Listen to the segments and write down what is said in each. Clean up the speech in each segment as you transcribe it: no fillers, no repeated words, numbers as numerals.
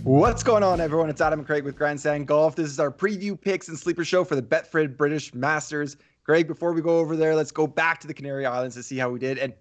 What's going on, everyone? It's Adam and Craig with Grandstand Golf. This is our preview picks and sleeper show for the Betfred British Masters. Greg, before we go over there, let's go back to the Canary Islands to see how we did. And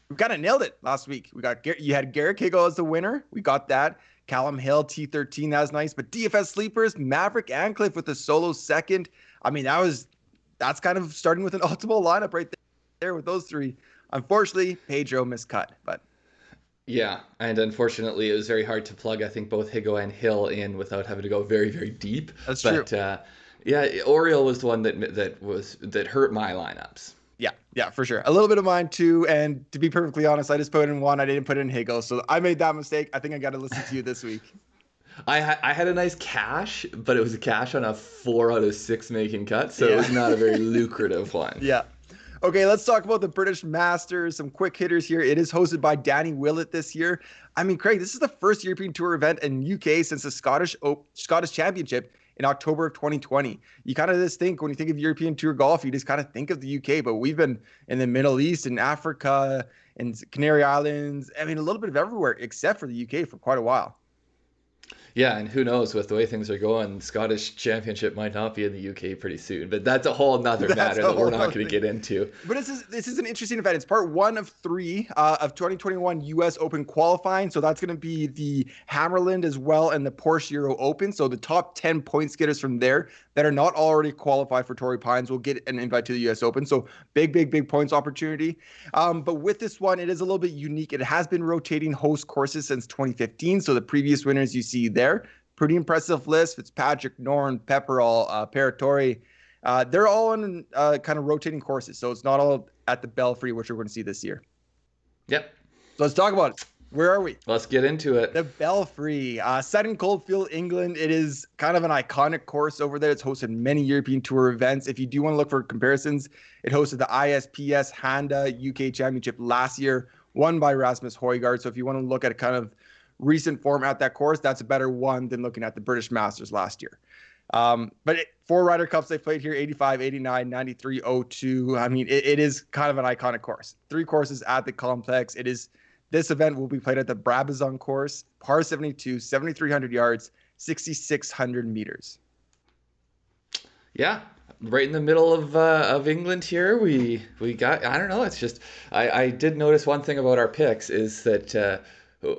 we kind of nailed it last week. You had Garrick Higgle as the winner. We got that. Calum Hill, T13, that was nice. But DFS sleepers, Maverick and Cliff with the solo second. I mean, that's kind of starting with an optimal lineup right there with those three. Unfortunately, Pedro miscut, but yeah, and unfortunately, it was very hard to plug, I think, both Higo and Hill in without having to go very, very deep. That's true. Yeah, Oriole was the one that hurt my lineups. Yeah, for sure. A little bit of mine too. And to be perfectly honest, I just put in one. I didn't put in Higo, so I made that mistake. I think I got to listen to you this week. I had a nice cash, but it was a cash on a 4 out of 6 making cut, so It was not a very lucrative one. Yeah. Okay, let's talk about the British Masters. Some quick hitters here. It is hosted by Danny Willett this year. I mean, Craig, this is the first European Tour event in UK since the Scottish Championship in October of 2020. You kind of just think, when you think of European Tour golf, you just kind of think of the UK, but we've been in the Middle East and Africa and Canary Islands. I mean, a little bit of everywhere except for the UK for quite a while. Yeah, and who knows, with the way things are going, Scottish Championship might not be in the UK pretty soon. But that's a whole nother matter that we're not going to get into. But this is an interesting event. It's part 1 of 3 of 2021 US Open qualifying. So that's going to be the Hammerland as well and the Porsche Euro Open. So the top 10 points getters from there that are not already qualified for Torrey Pines will get an invite to the US Open. So big points opportunity. But with this one, it is a little bit unique. It has been rotating host courses since 2015. So the previous winners you see there, pretty impressive list. Fitzpatrick, Norn, Pepperell, Paratori. They're all on kind of rotating courses. So it's not all at the Belfry, which we're going to see this year. Yep. So let's talk about it. Where are we? Let's get into it. The Belfry, set in Coldfield, England. It is kind of an iconic course over there. It's hosted many European Tour events. If you do want to look for comparisons, it hosted the ISPS Handa UK Championship last year, won by Rasmus Højgaard. So if you want to look at a kind of recent form at that course, that's a better one than looking at the British Masters last year. But 4 Ryder Cups they played here, 85, 89, 93, 02. I mean, it is kind of an iconic course. 3 courses at the complex. This event will be played at the Brabazon course, par 72, 7,300 yards, 6,600 meters. Yeah, right in the middle of England here. We got, I don't know, it's just, I did notice one thing about our picks is that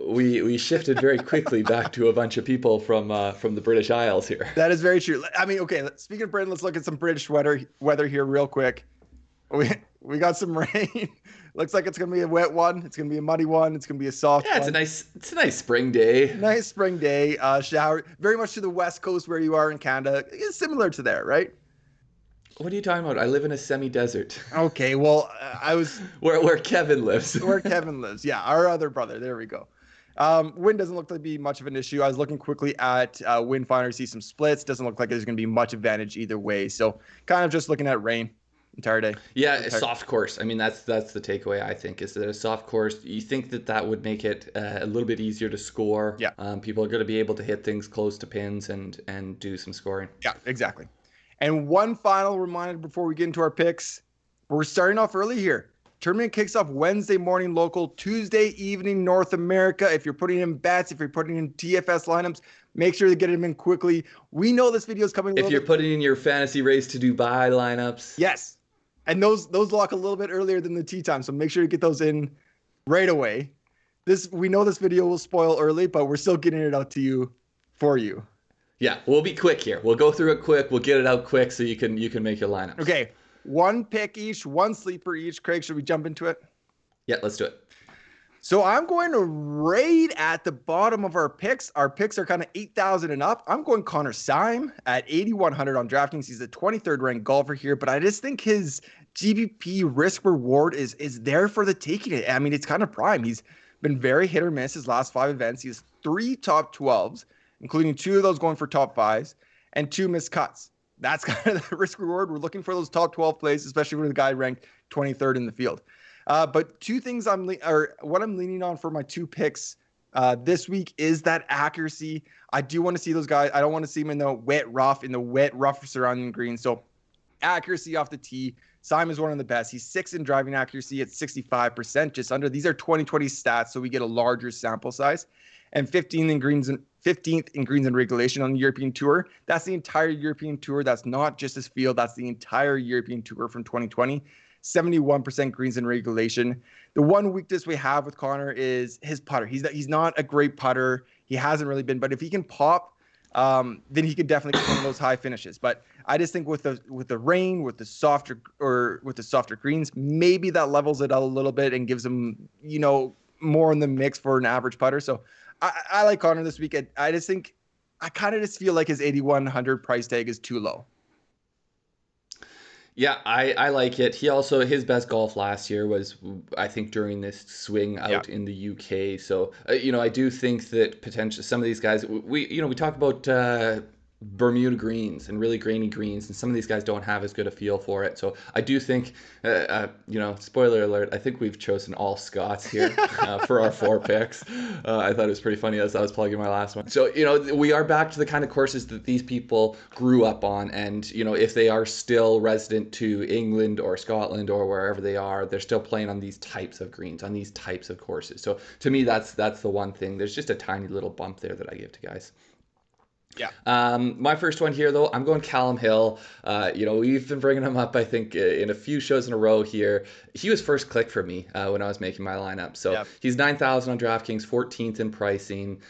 we shifted very quickly back to a bunch of people from the British Isles here. That is very true. I mean, okay, speaking of Britain, let's look at some British weather here real quick. We got some rain. Looks like it's going to be a wet one. It's going to be a muddy one. It's going to be a soft one. Yeah, it's a nice spring day. Nice spring day. Shower. Very much to the west coast where you are in Canada. It's similar to there, right? What are you talking about? I live in a semi-desert. Okay, well, I was... Where Kevin lives. Where Kevin lives. Yeah, our other brother. There we go. Wind doesn't look to be much of an issue. I was looking quickly at wind finder, see some splits. Doesn't look like there's going to be much advantage either way. So kind of just looking at rain entire day. Yeah, a soft course. I mean, that's the takeaway, I think, is that a soft course, you think that would make it a little bit easier to score. Yeah. People are going to be able to hit things close to pins and do some scoring. Yeah, exactly. And one final reminder before we get into our picks. We're starting off early here. Tournament kicks off Wednesday morning local, Tuesday evening North America. If you're putting in bets, if you're putting in DFS lineups, make sure to get them in quickly. We know this video is coming. If you're putting in your fantasy race to Dubai lineups. Yes. And those lock a little bit earlier than the tee time, so make sure to get those in right away. We know this video will spoil early, but we're still getting it out to you for you. Yeah, we'll be quick here. We'll go through it quick. We'll get it out quick so you can make your lineups. Okay, 1 pick each, 1 sleeper each. Craig, should we jump into it? Yeah, let's do it. So I'm going to raid at the bottom of our picks. Our picks are kind of 8,000 and up. I'm going Connor Syme at 8,100 on DraftKings. He's the 23rd ranked golfer here, but I just think his GBP risk reward is there for the taking. I mean, it's kind of prime. He's been very hit or miss his last 5 events. He has 3 top 12s, including 2 of those going for top 5s and 2 missed cuts. That's kind of the risk reward. We're looking for those top 12 plays, especially with a guy ranked 23rd in the field. But 2 things what I'm leaning on for my 2 picks this week is that accuracy. I do want to see those guys. I don't want to see them in the wet rough surrounding green. So accuracy off the tee, Syme is one of the best. He's 6th in driving accuracy at 65%, just under. These are 2020 stats, so we get a larger sample size. And 15th in greens and regulation on the European Tour. That's the entire European Tour. That's not just his field. That's the entire European Tour from 2020. 71% greens and regulation. The one weakness we have with Connor is his putter. He's not a great putter. He hasn't really been, but if he can pop, then he could definitely get one of those high finishes. But I just think with the rain, with the softer greens, maybe that levels it out a little bit and gives him, more in the mix for an average putter. So I like Connor this week. I just think I kind of just feel like his 8,100 price tag is too low. Yeah, I like it. His best golf last year was, I think, during this swing out in the UK. So, I do think that potentially some of these guys, we talk about Bermuda greens and really grainy greens, and some of these guys don't have as good a feel for it. So I do think, spoiler alert, I think we've chosen all Scots here for our 4 picks. I thought it was pretty funny as I was plugging my last one. So, we are back to the kind of courses that these people grew up on. And, if they are still resident to England or Scotland or wherever they are, they're still playing on these types of greens, on these types of courses. So to me, that's the one thing. There's just a tiny little bump there that I give to guys. Yeah. My first one here, though, I'm going Calum Hill. We've been bringing him up, I think, in a few shows in a row here. He was first click for me when I was making my lineup. So he's 9,000 on DraftKings, 14th in pricing.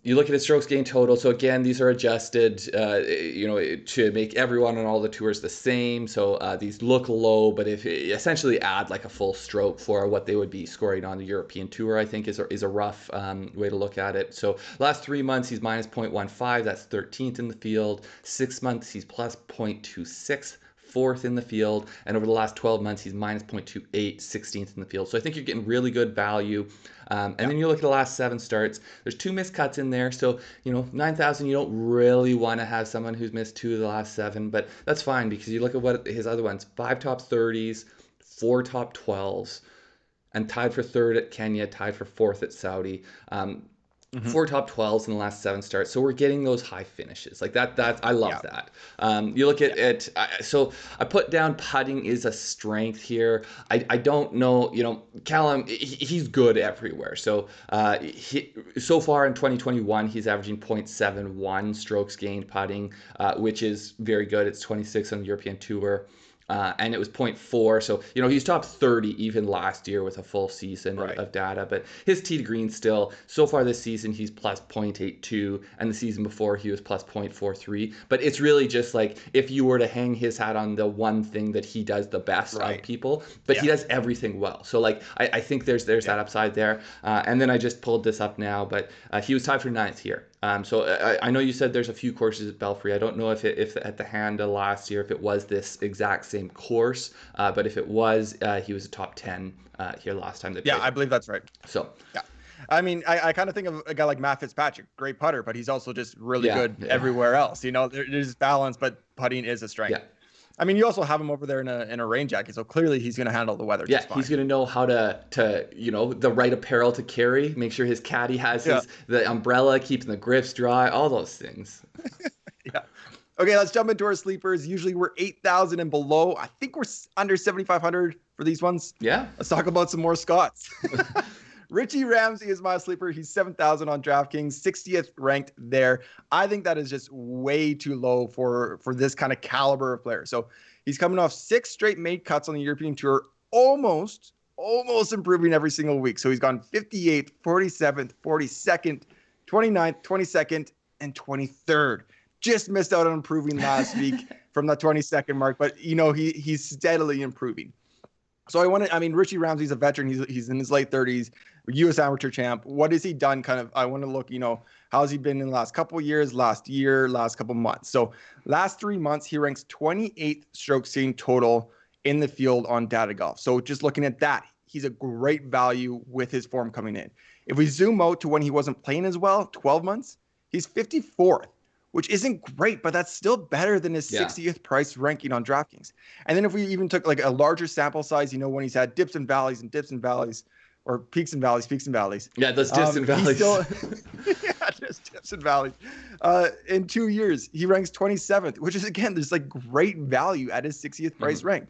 You look at his strokes gained total. So again, these are adjusted, to make everyone on all the tours the same. So these look low, but if essentially add like a full stroke for what they would be scoring on the European Tour, I think is a rough way to look at it. So last 3 months, he's minus 0.15. That's 13th in the field. 6 months, he's plus 0.26. 4th in the field, and over the last 12 months, he's minus 0.28, 16th in the field. So I think you're getting really good value. Then you look at the last 7 starts, there's 2 missed cuts in there. So, 9,000, you don't really want to have someone who's missed 2 of the last 7, but that's fine because you look at what his other ones, 5 top 30s, 4 top 12s, and tied for 3rd at Kenya, tied for 4th at Saudi. 4 top 12s in the last 7 starts. So we're getting those high finishes like that. I love that. You look at it. So I put down putting is a strength here. I don't know, Calum, he's good everywhere. So so far in 2021, he's averaging 0.71 strokes gained putting, which is very good. It's 26 on the European Tour. And it was 0.4. So, he's top 30 even last year with a full season of data. But his tee to green still, so far this season, he's plus 0.82. And the season before, he was plus 0.43. But it's really just like if you were to hang his hat on the one thing that he does the best of people. But he does everything well. So, I think there's that upside there. And then I just pulled this up now. But he was tied for 9th here. So I know you said there's a few courses at Belfry. I don't know if at the Handa last year, if it was this exact same course, but if it was, he was a top 10 here last time. I believe that's right. So, yeah. I mean, I kind of think of a guy like Matt Fitzpatrick, great putter, but he's also just really good everywhere else. There's balance, but putting is a strength. Yeah. I mean, you also have him over there in a rain jacket, so clearly he's going to handle the weather just fine. He's going to know how to the right apparel to carry, make sure his caddy has the umbrella, keeping the grips dry, all those things. Okay, let's jump into our sleepers. Usually we're 8,000 and below. I think we're under 7,500 for these ones. Yeah. Let's talk about some more Scots. Richie Ramsay is my sleeper. He's 7,000 on DraftKings, 60th ranked there. I think that is just way too low for this kind of caliber of player. So he's coming off 6 straight made cuts on the European Tour, almost improving every single week. So he's gone 58th, 47th, 42nd, 29th, 22nd, and 23rd. Just missed out on improving last week from the 22nd mark, but he's steadily improving. So Richie Ramsay's a veteran. He's in his late 30s, U.S. amateur champ. What has he done? I want to look, how's he been in the last couple of years, last year, last couple of months. So last 3 months, he ranks 28th strokes gained total in the field on Data Golf. So just looking at that, he's a great value with his form coming in. If we zoom out to when he wasn't playing as well, 12 months, he's 54th. Which isn't great, but that's still better than his 60th price ranking on DraftKings. And then if we even took like a larger sample size, when he's had dips and valleys, or peaks and valleys. Yeah, those dips and valleys. Tips and Valleys. In 2 years, he ranks 27th, which is, again, there's like great value at his 60th price rank.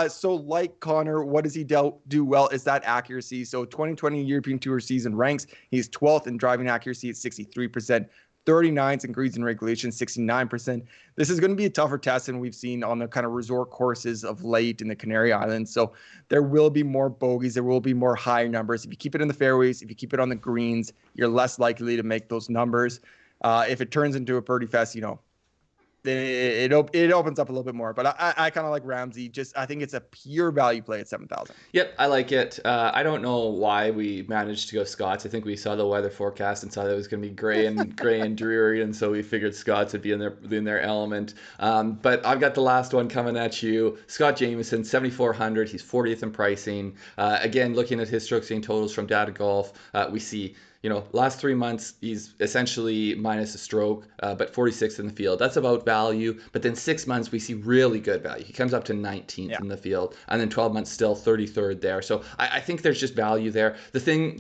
So like Connor, what does he do well is that accuracy. So 2020 European Tour season ranks, he's 12th in driving accuracy at 63%. 39th in greens and regulation, 69%. This is going to be a tougher test than we've seen on the kind of resort courses of late in the Canary Islands. So there will be more bogeys. There will be more higher numbers. If you keep it in the fairways, if you keep it on the greens, you're less likely to make those numbers. If it turns into a birdie fest, it opens up a little bit more. But I kind of like Ramsay. I think it's a pure value play at 7,000. Yep, I like it. I don't know why we managed to go Scots. I think we saw the weather forecast and saw that it was going to be gray and dreary, and so we figured Scots would be in their element. But I've got the last one coming at you. Scott Jamieson, 7,400. He's 40th in pricing. Again, looking at his strokes gained totals from Data Golf, we see. Last 3 months, he's essentially minus a stroke, but 46th in the field. That's about value. But then 6 months, we see really good value. He comes up to 19th in the field. And then 12 months, still 33rd there. So I think there's just value there. The thing,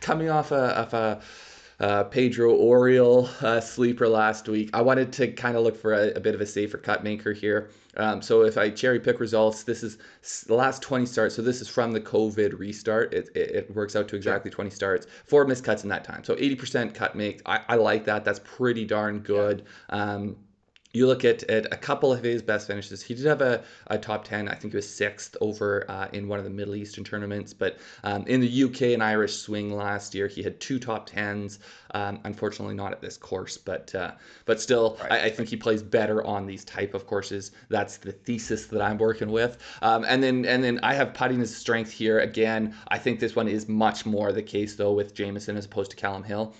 coming off a Pedro Oriole sleeper last week, I wanted to kind of look for a bit of a safer cut maker here. So if I cherry pick results, this is the last 20 starts. So this is from the COVID restart. It works out to exactly 20 starts, 4 missed cuts in that time. So 80% cut make. I like that. That's pretty darn good. You look at a couple of his best finishes. He did have a top 10. I think he was 6th over in one of the Middle Eastern tournaments. But in the UK and Irish swing last year, he had 2 top 10s. Unfortunately, not at this course. But still, I think he plays better on these type of courses. That's the thesis that I'm working with. And then I have putting as strength here. Again, I think this one is much more the case, though, with Jamieson as opposed to Calum Hill.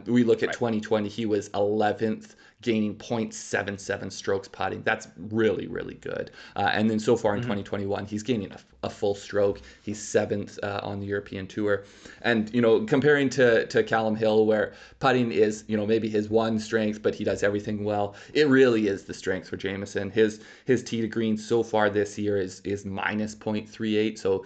We look at 2020. He was 11th. Gaining 0.77 strokes putting. That's really, really good. And then so far in 2021, he's gaining a full stroke. He's 7th on the European Tour. And, comparing to Calum Hill, where putting is, maybe his one strength, but he does everything well. It really is the strength for Jamieson. His tee to green so far this year is minus 0.38. So,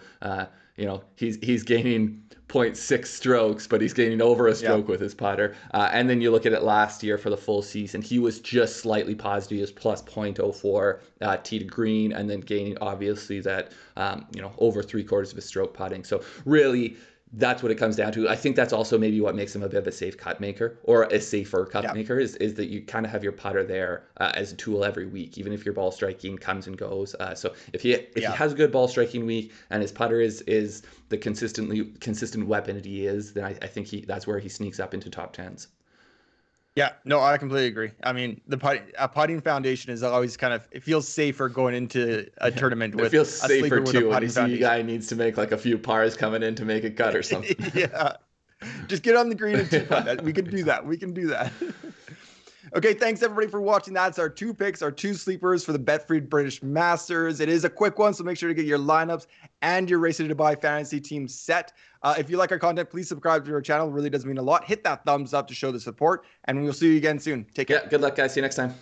he's gaining 0.6 strokes, but he's gaining over a stroke with his putter. And then you look at it last year for the full season, he was just slightly positive. He was plus 0.04 tee to green, and then gaining obviously that, over 3/4 of his stroke putting. So really, that's what it comes down to. I think that's also maybe what makes him a bit of a safe cut maker, or a safer cut maker, is that you kind of have your putter there as a tool every week, even if your ball striking comes and goes. So if he has a good ball striking week and his putter is the consistent weapon that he is, then I think that's where he sneaks up into top 10s. Yeah, no, I completely agree. I mean, a putting foundation is always it feels safer going into a tournament with. It feels safer too when you see a guy needs to make like a few pars coming in to make a cut or something. Yeah, just get on the green and two-putt. We can do that. Okay, thanks everybody for watching. That's our 2 picks, our 2 sleepers for the Betfred British Masters. It is a quick one, so make sure to get your lineups and your Race to Dubai fantasy team set. If you like our content, please subscribe to our channel. It really does mean a lot. Hit that thumbs up to show the support, and we'll see you again soon. Take care. Yeah, good luck, guys. See you next time.